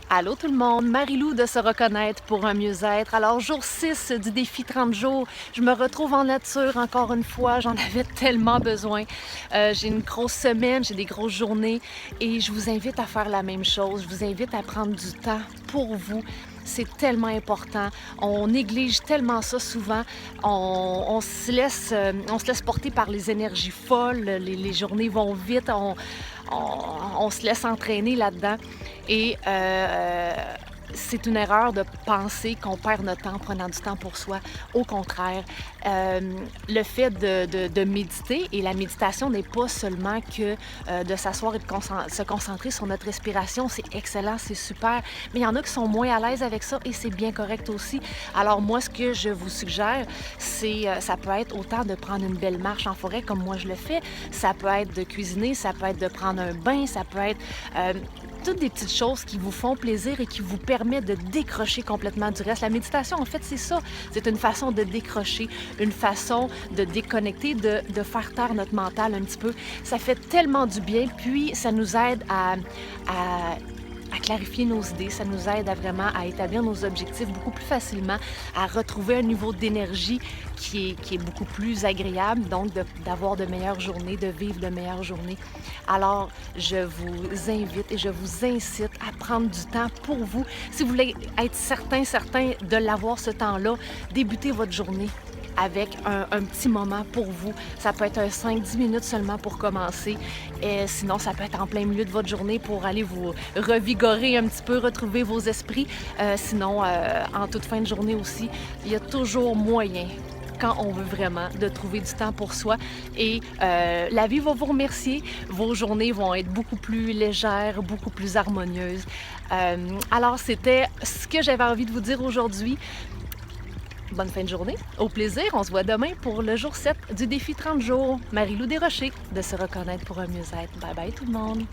Allô tout le monde, Marie-Lou de Se reconnaître pour un mieux-être. Alors jour 6 du défi 30 jours, je me retrouve en nature encore une fois, j'en avais tellement besoin. J'ai une grosse semaine, j'ai des grosses journées et je vous invite à faire la même chose. Je vous invite à prendre du temps pour vous. C'est tellement important. On néglige tellement ça souvent. On se laisse porter par les énergies folles. Les journées vont vite. On se laisse entraîner là-dedans. Et c'est une erreur de penser qu'on perd notre temps en prenant du temps pour soi. Au contraire, le fait de méditer, et la méditation n'est pas seulement que de s'asseoir et de se concentrer sur notre respiration, c'est excellent, c'est super, mais il y en a qui sont moins à l'aise avec ça et c'est bien correct aussi. Alors moi, ce que je vous suggère, ça peut être autant de prendre une belle marche en forêt comme moi je le fais, ça peut être de cuisiner, ça peut être de prendre un bain, ça peut être toutes des petites choses qui vous font plaisir et qui vous permettent de décrocher complètement du reste. La méditation, en fait, c'est ça. C'est une façon de décrocher, une façon de déconnecter, de faire taire notre mental un petit peu. Ça fait tellement du bien, puis ça nous aide à clarifier nos idées, ça nous aide à établir nos objectifs beaucoup plus facilement, à retrouver un niveau d'énergie qui est beaucoup plus agréable, donc d'avoir de meilleures journées, de vivre de meilleures journées. Alors, je vous invite et je vous incite à prendre du temps pour vous. Si vous voulez être certain de l'avoir ce temps-là, débutez votre journée avec un petit moment pour vous. Ça peut être un 5-10 minutes seulement pour commencer. Et sinon, ça peut être en plein milieu de votre journée pour aller vous revigorer un petit peu, retrouver vos esprits. Sinon, en toute fin de journée aussi, il y a toujours moyen, quand on veut vraiment, de trouver du temps pour soi. Et la vie va vous remercier. Vos journées vont être beaucoup plus légères, beaucoup plus harmonieuses. Alors, c'était ce que j'avais envie de vous dire aujourd'hui. Bonne fin de journée. Au plaisir, on se voit demain pour le jour 7 du défi 30 jours. Marie-Lou Desrochers de Se reconnaître pour un mieux-être. Bye bye tout le monde.